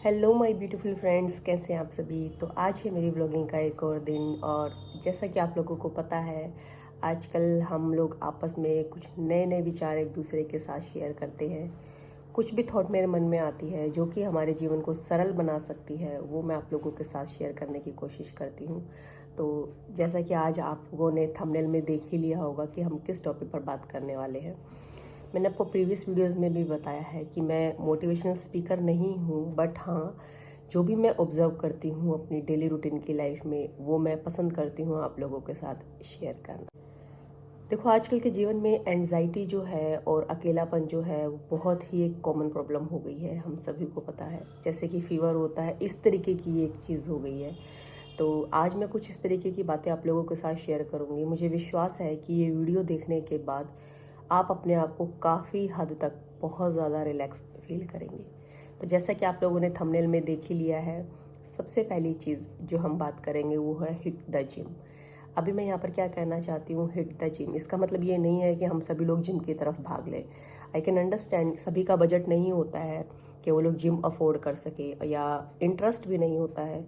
Hello my beautiful friends, कैसे हैं आप सभी। तो आज है मेरी व्लॉगिंग का एक और दिन। और जैसा कि आप लोगों को पता है, आजकल हम लोग आपस में कुछ नए नए विचार एक दूसरे के साथ शेयर करते हैं। कुछ भी थॉट मेरे मन में आती है जो कि हमारे जीवन को सरल बना सकती है, वो मैं आप लोगों के साथ शेयर करने की कोशिश करती हूँ। तो जैसा कि आज आप लोगों ने थंबनेल में देख ही लिया होगा कि हम किस टॉपिक पर बात करने वाले हैं। मैंने आपको प्रीवियस वीडियोस में भी बताया है कि मैं मोटिवेशनल स्पीकर नहीं हूँ, बट हाँ, जो भी मैं ऑब्जर्व करती हूँ अपनी डेली रूटीन की लाइफ में, वो मैं पसंद करती हूँ आप लोगों के साथ शेयर करना। देखो, आजकल के जीवन में एनजाइटी जो है और अकेलापन जो है वो बहुत ही एक कॉमन प्रॉब्लम हो गई है, हम सभी को पता है। जैसे कि फीवर होता है, इस तरीके की ये एक चीज़ हो गई है। तो आज मैं कुछ इस तरीके की बातें आप लोगों के साथ शेयर करूँगी। मुझे विश्वास है कि ये वीडियो देखने के बाद आप अपने आप को काफ़ी हद तक बहुत ज़्यादा रिलैक्स फील करेंगे। तो जैसा कि आप लोगों ने थंबनेल में देख ही लिया है, सबसे पहली चीज़ जो हम बात करेंगे वो है हिट द जिम। अभी मैं यहाँ पर क्या कहना चाहती हूँ, हिट द जिम, इसका मतलब ये नहीं है कि हम सभी लोग जिम की तरफ भाग लें। आई कैन अंडरस्टैंड, सभी का बजट नहीं होता है कि वो लोग जिम अफोर्ड कर सके, या इंटरेस्ट भी नहीं होता है।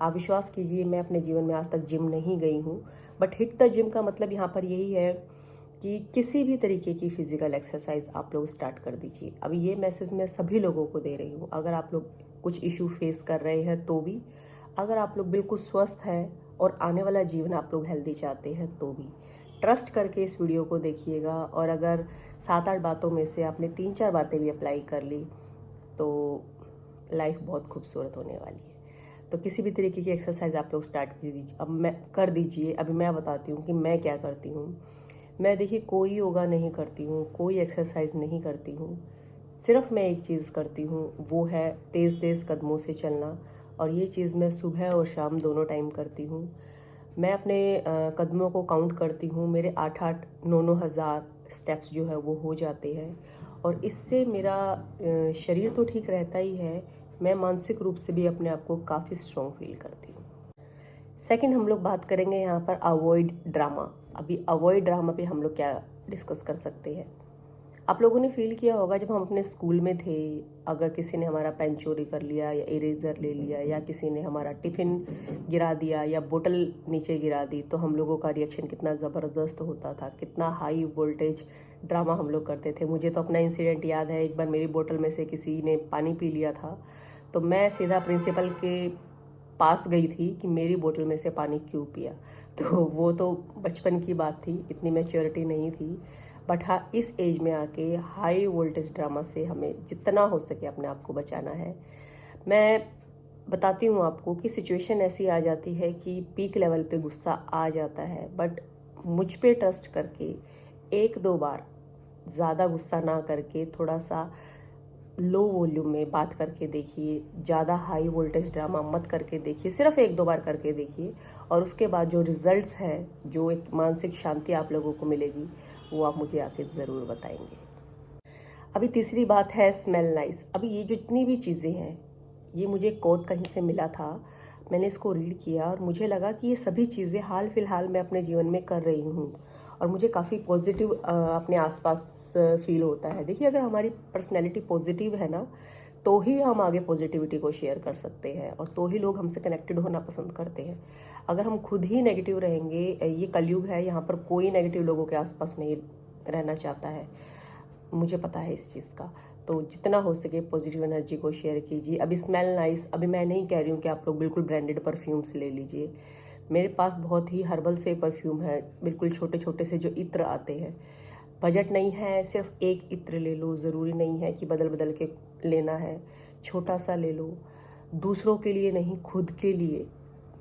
आप विश्वास कीजिए, मैं अपने जीवन में आज तक जिम नहीं गई हूँ। बट हिट द जिम का मतलब यहाँ पर यही है कि किसी भी तरीके की फिजिकल एक्सरसाइज आप लोग स्टार्ट कर दीजिए। अभी ये मैसेज मैं सभी लोगों को दे रही हूँ। अगर आप लोग कुछ इशू फेस कर रहे हैं तो भी, अगर आप लोग बिल्कुल स्वस्थ हैं और आने वाला जीवन आप लोग हेल्दी चाहते हैं तो भी, ट्रस्ट करके इस वीडियो को देखिएगा। और अगर 7-8 बातों में से आपने 3-4 बातें भी अप्लाई कर ली तो लाइफ बहुत खूबसूरत होने वाली है। तो किसी भी तरीके की एक्सरसाइज आप लोग स्टार्ट कर दीजिए। अब मैं कर दीजिए। अभी मैं बताती हूँ कि मैं क्या करती हूँ। मैं देखिए, कोई योगा नहीं करती हूँ, कोई एक्सरसाइज नहीं करती हूँ। सिर्फ मैं एक चीज़ करती हूँ, वो है तेज़ तेज़ कदमों से चलना। और ये चीज़ मैं सुबह और शाम दोनों टाइम करती हूँ। मैं अपने कदमों को काउंट करती हूँ। मेरे 8-8, 9-9 हज़ार स्टेप्स जो है वो हो जाते हैं। और इससे मेरा शरीर तो ठीक रहता ही है, मैं मानसिक रूप से भी अपने आप को काफ़ी स्ट्रॉन्ग फील करती हूँ। सेकंड, हम लोग बात करेंगे यहाँ पर अवॉइड ड्रामा। अभी अवॉइड ड्रामा पे हम लोग क्या डिस्कस कर सकते हैं। आप लोगों ने फील किया होगा, जब हम अपने स्कूल में थे, अगर किसी ने हमारा पेन चोरी कर लिया या इरेजर ले लिया, या किसी ने हमारा टिफ़िन गिरा दिया या बोतल नीचे गिरा दी, तो हम लोगों का रिएक्शन कितना ज़बरदस्त होता था, कितना हाई वोल्टेज ड्रामा हम लोग करते थे। मुझे तो अपना इंसिडेंट याद है, एक बार मेरी बोतल में से किसी ने पानी पी लिया था, तो मैं सीधा प्रिंसिपल के पास गई थी कि मेरी बोतल में से पानी क्यों पिया। तो वो तो बचपन की बात थी, इतनी मैच्योरिटी नहीं थी। बट हाँ, इस एज में आके हाई वोल्टेज ड्रामा से हमें जितना हो सके अपने आप को बचाना है। मैं बताती हूँ आपको कि सिचुएशन ऐसी आ जाती है कि पीक लेवल पे गुस्सा आ जाता है, बट मुझ पे ट्रस्ट करके 1-2 बार, ज़्यादा गुस्सा ना करके, थोड़ा सा लो वॉल्यूम में बात करके देखिए। ज़्यादा हाई वोल्टेज ड्रामा मत करके देखिए, सिर्फ 1-2 बार करके देखिए। और उसके बाद जो रिजल्ट्स हैं, जो एक मानसिक शांति आप लोगों को मिलेगी, वो आप मुझे आके ज़रूर बताएंगे। अभी तीसरी बात है स्मेल नाइस। अभी ये जो जितनी भी चीज़ें हैं, ये मुझे कोट कहीं से मिला था, मैंने इसको रीड किया और मुझे लगा कि ये सभी चीज़ें हाल फिलहाल मैं अपने जीवन में कर रही हूँ और मुझे काफ़ी पॉजिटिव अपने आसपास फील होता है। देखिए, अगर हमारी पर्सनैलिटी पॉजिटिव है ना, तो ही हम आगे पॉजिटिविटी को शेयर कर सकते हैं और तो ही लोग हमसे कनेक्टेड होना पसंद करते हैं। अगर हम खुद ही नेगेटिव रहेंगे, ये कलयुग है, यहाँ पर कोई नेगेटिव लोगों के आसपास नहीं रहना चाहता है, मुझे पता है इस चीज़ का। तो जितना हो सके पॉजिटिव एनर्जी को शेयर कीजिए। अभी स्मेल नाइस, अभी मैं नहीं कह रही हूँ कि आप लोग बिल्कुल ब्रांडेड परफ्यूम्स ले लीजिए। मेरे पास बहुत ही हर्बल से परफ्यूम है, बिल्कुल छोटे छोटे से जो इत्र आते हैं। बजट नहीं है, सिर्फ एक इत्र ले लो, ज़रूरी नहीं है कि बदल बदल के लेना है। छोटा सा ले लो, दूसरों के लिए नहीं, खुद के लिए।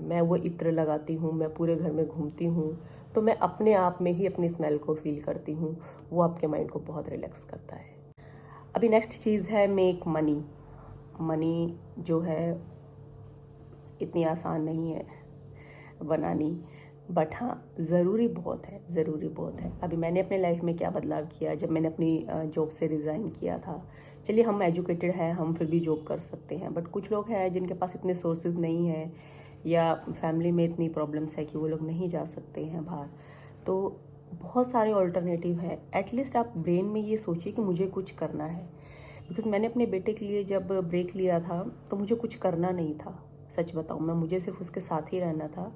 मैं वो इत्र लगाती हूँ, मैं पूरे घर में घूमती हूँ, तो मैं अपने आप में ही अपनी स्मेल को फील करती हूँ। वो आपके माइंड को बहुत रिलैक्स करता है। अभी नेक्स्ट चीज़ है मेक मनी। मनी जो है इतनी आसान नहीं है बनानी, बट हाँ, ज़रूरी बहुत है, ज़रूरी बहुत है। अभी मैंने अपने लाइफ में क्या बदलाव किया जब मैंने अपनी जॉब से रिज़ाइन किया था। चलिए, हम एजुकेटेड हैं, हम फिर भी जॉब कर सकते हैं, बट कुछ लोग हैं जिनके पास इतने सोर्सेज नहीं हैं, या फैमिली में इतनी प्रॉब्लम्स है कि वो लोग नहीं जा सकते हैं बाहर। तो बहुत सारे ऑल्टरनेटिव हैं। एटलीस्ट आप ब्रेन में ये सोचिए कि मुझे कुछ करना है। बिकॉज़ मैंने अपने बेटे के लिए जब ब्रेक लिया था तो मुझे कुछ करना नहीं था, सच बताऊँ मैं, मुझे सिर्फ उसके साथ ही रहना था।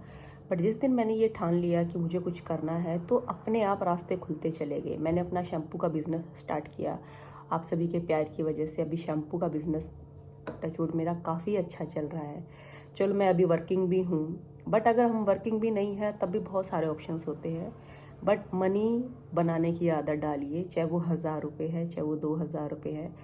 बट जिस दिन मैंने ये ठान लिया कि मुझे कुछ करना है तो अपने आप रास्ते खुलते चले गए। मैंने अपना शैम्पू का बिज़नेस स्टार्ट किया, आप सभी के प्यार की वजह से अभी शैम्पू का बिज़नेस टचवुड मेरा काफ़ी अच्छा चल रहा है। चलो मैं अभी वर्किंग भी हूँ, बट अगर हम वर्किंग भी नहीं है तब भी बहुत सारे ऑप्शंस होते हैं। बट मनी बनाने की आदत डालिए, चाहे वो 1000 रुपये है, चाहे वो 2000 रुपये है।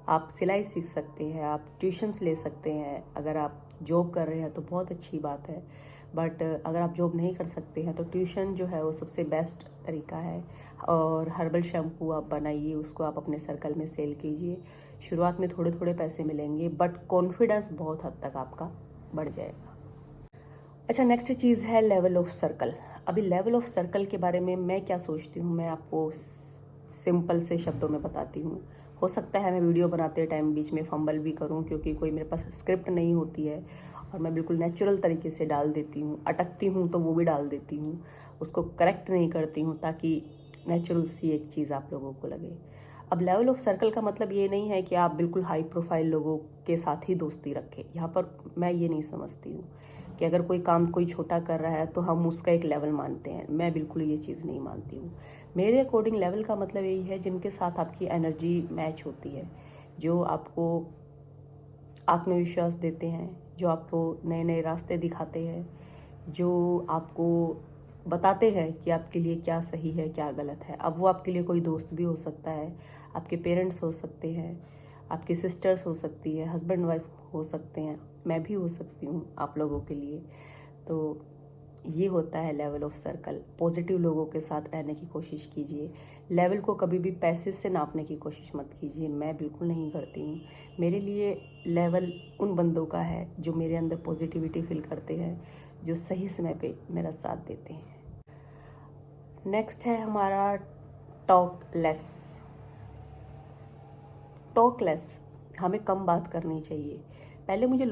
आप सिलाई सीख सकते हैं, आप ट्यूशन्स ले सकते हैं। अगर आप जॉब कर रहे हैं तो बहुत अच्छी बात है, बट अगर आप जॉब नहीं कर सकते हैं तो ट्यूशन जो है वो सबसे बेस्ट तरीका है। और हर्बल शैम्पू आप बनाइए, उसको आप अपने सर्कल में सेल कीजिए। शुरुआत में थोड़े थोड़े पैसे मिलेंगे बट कॉन्फिडेंस बहुत हद तक आपका बढ़ जाएगा। अच्छा, नेक्स्ट चीज़ है लेवल ऑफ सर्कल। अभी लेवल ऑफ सर्कल के बारे में मैं क्या सोचती हूँ, मैं आपको सिंपल से शब्दों में बताती हूँ। हो सकता है मैं वीडियो बनाते टाइम बीच में फंबल भी करूँ, क्योंकि कोई मेरे पास स्क्रिप्ट नहीं होती है और मैं बिल्कुल नेचुरल तरीके से डाल देती हूँ। अटकती हूँ तो वो भी डाल देती हूँ, उसको करेक्ट नहीं करती हूँ ताकि नेचुरल सी एक चीज़ आप लोगों को लगे। अब लेवल ऑफ सर्कल का मतलब ये नहीं है कि आप बिल्कुल हाई प्रोफाइल लोगों के साथ ही दोस्ती रखें। यहाँ पर मैं ये नहीं समझती हूँ कि अगर कोई काम कोई छोटा कर रहा है तो हम उसका एक लेवल मानते हैं। मैं बिल्कुल ये चीज़ नहीं मानती हूँ। मेरे अकॉर्डिंग लेवल का मतलब यही है जिनके साथ आपकी एनर्जी मैच होती है, जो आपको आत्मविश्वास देते हैं, जो आपको नए नए रास्ते दिखाते हैं, जो आपको बताते हैं कि आपके लिए क्या सही है क्या गलत है। अब वो आपके लिए कोई दोस्त भी हो सकता है, आपके पेरेंट्स हो सकते हैं, आपकी सिस्टर्स हो सकती है, हस्बैंड वाइफ हो सकते हैं, मैं भी हो सकती हूँ आप लोगों के लिए। तो ये होता है लेवल ऑफ सर्कल। पॉजिटिव लोगों के साथ रहने की कोशिश कीजिए। लेवल को कभी भी पैसे से नापने की कोशिश मत कीजिए, मैं बिल्कुल नहीं करती हूँ। मेरे लिए लेवल उन बंदों का है जो मेरे अंदर पॉजिटिविटी फील करते हैं, जो सही समय पे मेरा साथ देते हैं। नेक्स्ट है हमारा टॉक लेस। टॉक लेस, हमें कम बात करनी चाहिए। पहले मुझे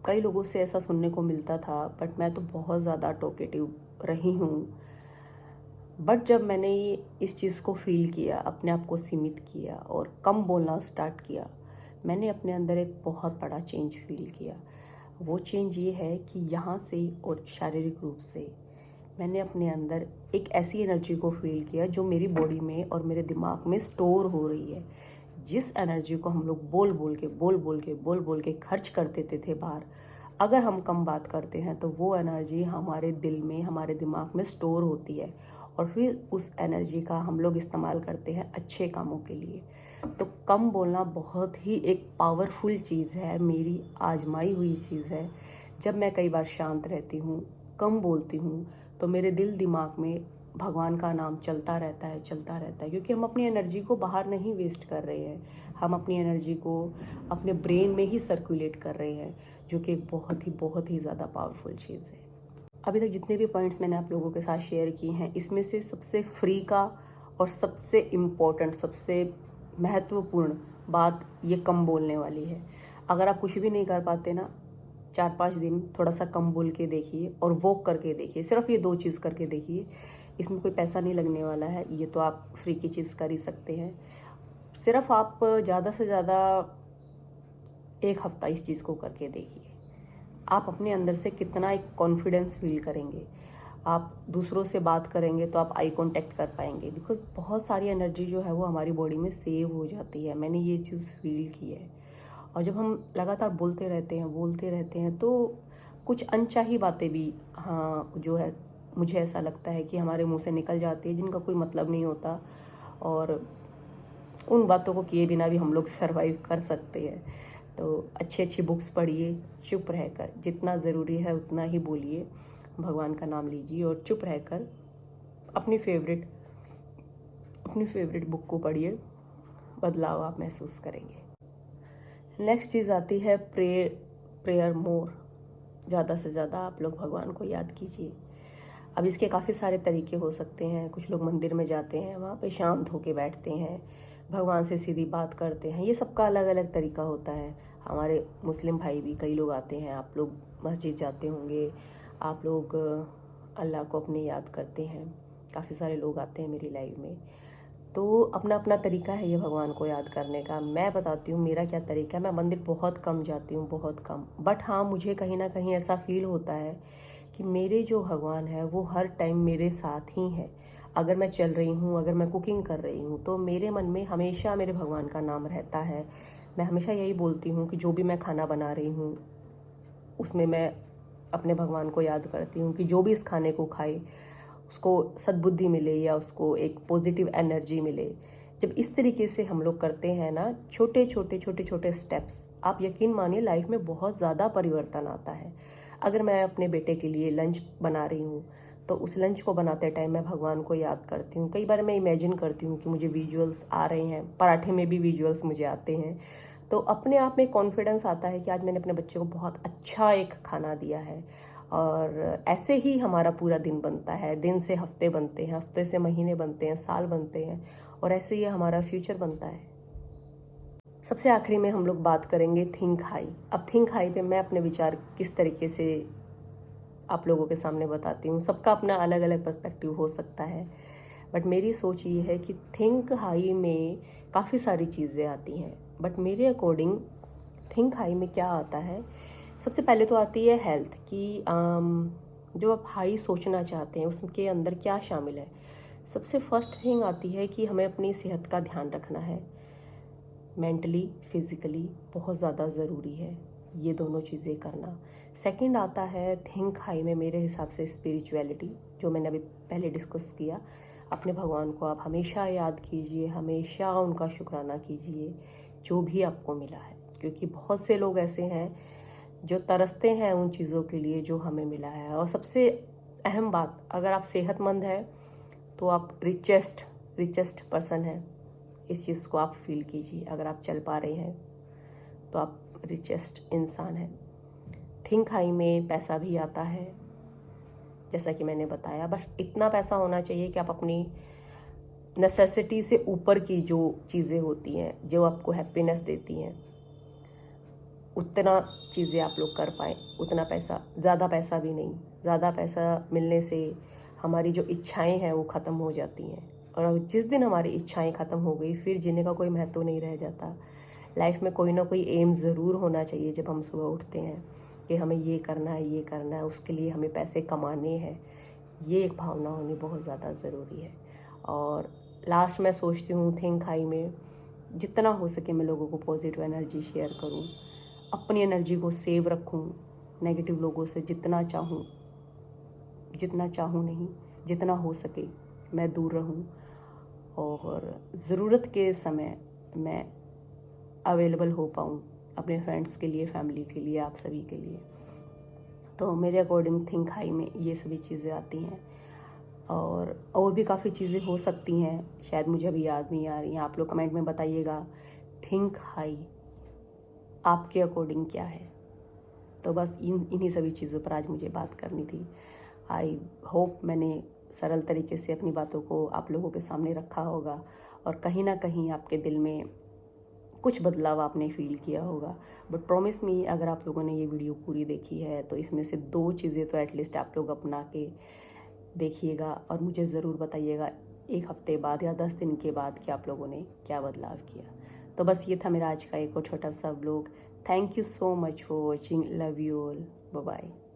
कई लोगों से ऐसा सुनने को मिलता था, बट मैं तो बहुत ज़्यादा टॉकेटिव रही हूँ। बट जब मैंने ये इस चीज़ को फील किया, अपने आप को सीमित किया और कम बोलना स्टार्ट किया, मैंने अपने अंदर एक बहुत बड़ा चेंज फील किया। वो चेंज ये है कि यहाँ से और शारीरिक रूप से मैंने अपने अंदर एक ऐसी एनर्जी को फील किया जो मेरी बॉडी में और मेरे दिमाग में स्टोर हो रही है। जिस एनर्जी को हम लोग बोल बोल के खर्च कर देते थे बाहर, अगर हम कम बात करते हैं तो वो एनर्जी हमारे दिल में, हमारे दिमाग में स्टोर होती है और फिर उस एनर्जी का हम लोग इस्तेमाल करते हैं अच्छे कामों के लिए। तो कम बोलना बहुत ही एक पावरफुल चीज़ है, मेरी आजमाई हुई चीज़ है। जब मैं कई बार शांत रहती हूँ, कम बोलती हूँ, तो मेरे दिल दिमाग में भगवान का नाम चलता रहता है, क्योंकि हम अपनी एनर्जी को बाहर नहीं वेस्ट कर रहे हैं, हम अपनी एनर्जी को अपने ब्रेन में ही सर्कुलेट कर रहे हैं, जो कि एक बहुत ही ज़्यादा पावरफुल चीज़ है। अभी तक जितने भी पॉइंट्स मैंने आप लोगों के साथ शेयर किए हैं, इसमें से सबसे फ्री का और सबसे इम्पोर्टेंट, सबसे महत्वपूर्ण बात ये कम बोलने वाली है। अगर आप कुछ भी नहीं कर पाते ना, 4-5 दिन थोड़ा सा कम बोल के देखिए और वॉक करके देखिए। सिर्फ ये 2 चीज़ करके देखिए, इसमें कोई पैसा नहीं लगने वाला है, ये तो आप फ्री की चीज़ कर ही सकते हैं। सिर्फ आप ज़्यादा से ज़्यादा 1 हफ्ता इस चीज़ को करके देखिए, आप अपने अंदर से कितना एक कॉन्फिडेंस फील करेंगे। आप दूसरों से बात करेंगे तो आप आई कांटेक्ट कर पाएंगे, बिकॉज बहुत सारी एनर्जी जो है वो हमारी बॉडी में सेव हो जाती है। मैंने ये चीज़ फील की है। और जब हम लगातार बोलते रहते हैं तो कुछ अनचाही बातें भी, हाँ, जो है मुझे ऐसा लगता है कि हमारे मुंह से निकल जाती है, जिनका कोई मतलब नहीं होता, और उन बातों को किए बिना भी हम लोग सरवाइव कर सकते हैं। तो अच्छी अच्छी बुक्स पढ़िए, चुप रहकर, जितना ज़रूरी है उतना ही बोलिए, भगवान का नाम लीजिए और चुप रहकर अपनी फेवरेट बुक को पढ़िए, बदलाव आप महसूस करेंगे। नेक्स्ट चीज़ आती है प्रेयर मोर। ज़्यादा से ज़्यादा आप लोग भगवान को याद कीजिए। अब इसके काफ़ी सारे तरीके हो सकते हैं। कुछ लोग मंदिर में जाते हैं, वहाँ पे शांत होके बैठते हैं, भगवान से सीधी बात करते हैं। ये सबका अलग अलग तरीका होता है। हमारे मुस्लिम भाई भी कई लोग आते हैं, आप लोग मस्जिद जाते होंगे, आप लोग अल्लाह को अपने याद करते हैं। काफ़ी सारे लोग आते हैं मेरी लाइफ में। तो अपना अपना तरीका है ये भगवान को याद करने का। मैं बताती हूँ मेरा क्या तरीका है। मैं मंदिर बहुत कम जाती हूँ, बहुत कम, बट हाँ मुझे कहीं ना कहीं ऐसा फील होता है कि मेरे जो भगवान है वो हर टाइम मेरे साथ ही है। अगर मैं चल रही हूँ, अगर मैं कुकिंग कर रही हूँ, तो मेरे मन में हमेशा मेरे भगवान का नाम रहता है। मैं हमेशा यही बोलती हूँ कि जो भी मैं खाना बना रही हूँ उसमें मैं अपने भगवान को याद करती हूँ कि जो भी इस खाने को खाए उसको सद्बुद्धि मिले या उसको एक पॉजिटिव एनर्जी मिले। जब इस तरीके से हम लोग करते हैं ना, छोटे छोटे छोटे छोटे स्टेप्स, आप यकीन मानिए लाइफ में बहुत ज़्यादा परिवर्तन आता है। अगर मैं अपने बेटे के लिए लंच बना रही हूँ तो उस लंच को बनाते टाइम मैं भगवान को याद करती हूँ। कई बार मैं इमेजिन करती हूँ कि मुझे विजुअल्स आ रहे हैं, पराठे में भी विजुअल्स मुझे आते हैं, तो अपने आप में कॉन्फिडेंस आता है कि आज मैंने अपने बच्चे को बहुत अच्छा एक खाना दिया है। और ऐसे ही हमारा पूरा दिन बनता है, दिन से हफ्ते बनते हैं, हफ्ते से महीने बनते हैं, साल बनते हैं, और ऐसे ही हमारा फ्यूचर बनता है। सबसे आखिरी में हम लोग बात करेंगे थिंक हाई। अब थिंक हाई पे मैं अपने विचार किस तरीके से आप लोगों के सामने बताती हूँ। सबका अपना अलग अलग पर्सपेक्टिव हो सकता है, बट मेरी सोच ये है कि थिंक हाई में काफ़ी सारी चीज़ें आती हैं, बट मेरे अकॉर्डिंग थिंक हाई में क्या आता है, सबसे पहले तो आती है हेल्थ की। जो आप हाई सोचना चाहते हैं उसके अंदर क्या शामिल है। सबसे फर्स्ट थिंग आती है कि हमें अपनी सेहत का ध्यान रखना है। मेंटली फिजिकली बहुत ज़्यादा ज़रूरी है ये दोनों चीज़ें करना। सेकंड आता है थिंक हाई में मेरे हिसाब से स्पिरिचुअलिटी, जो मैंने अभी पहले डिस्कस किया। अपने भगवान को आप हमेशा याद कीजिए, हमेशा उनका शुक्राना कीजिए जो भी आपको मिला है, क्योंकि बहुत से लोग ऐसे हैं जो तरसते हैं उन चीज़ों के लिए जो हमें मिला है। और सबसे अहम बात, अगर आप सेहतमंद हैं तो आप रिचेस्ट पर्सन हैं। इस चीज़ को आप फील कीजिए। अगर आप चल पा रहे हैं तो आप रिचेस्ट इंसान हैं। थिंक हाई में पैसा भी आता है, जैसा कि मैंने बताया। बस इतना पैसा होना चाहिए कि आप अपनी नेसेसिटी से ऊपर की जो चीज़ें होती हैं, जो आपको हैप्पीनेस देती हैं, उतना चीज़ें आप लोग कर पाएँ। उतना पैसा, ज़्यादा पैसा भी नहीं। ज़्यादा पैसा मिलने से हमारी जो इच्छाएं हैं वो ख़त्म हो जाती हैं, और जिस दिन हमारी इच्छाएं ख़त्म हो गई फिर जीने का कोई महत्व नहीं रह जाता। लाइफ में कोई ना कोई एम ज़रूर होना चाहिए जब हम सुबह उठते हैं कि हमें ये करना है, ये करना है, उसके लिए हमें पैसे कमाने हैं। ये एक भावना होनी बहुत ज़्यादा ज़रूरी है। और लास्ट मैं सोचती हूँ थिंक हाई में जितना हो सके मैं लोगों को पॉजिटिव एनर्जी शेयर करूँ, अपनी एनर्जी को सेव रखूँ, नेगेटिव लोगों से जितना चाहूँ नहीं, जितना हो सके मैं दूर रहूँ, और ज़रूरत के समय मैं अवेलेबल हो पाऊँ अपने फ्रेंड्स के लिए, फैमिली के लिए, आप सभी के लिए। तो मेरे अकॉर्डिंग थिंक हाई में ये सभी चीज़ें आती हैं, और भी काफ़ी चीज़ें हो सकती हैं, शायद मुझे अभी याद नहीं आ रही हैं। आप लोग कमेंट में बताइएगा थिंक हाई आपके अकॉर्डिंग क्या है। तो बस इन्हीं सभी चीज़ों पर आज मुझे बात करनी थी। आई होप मैंने सरल तरीके से अपनी बातों को आप लोगों के सामने रखा होगा, और कहीं ना कहीं आपके दिल में कुछ बदलाव आपने फील किया होगा। बट प्रॉमिस मी, अगर आप लोगों ने ये वीडियो पूरी देखी है तो इसमें से 2 चीज़ें तो एटलीस्ट आप लोग अपना के देखिएगा, और मुझे ज़रूर बताइएगा 1 हफ्ते बाद या 10 दिन के बाद कि आप लोगों ने क्या बदलाव किया। तो बस ये था मेरा आज का एक और छोटा सा vlog. Thank you so much for watching. Love you all. Bye bye.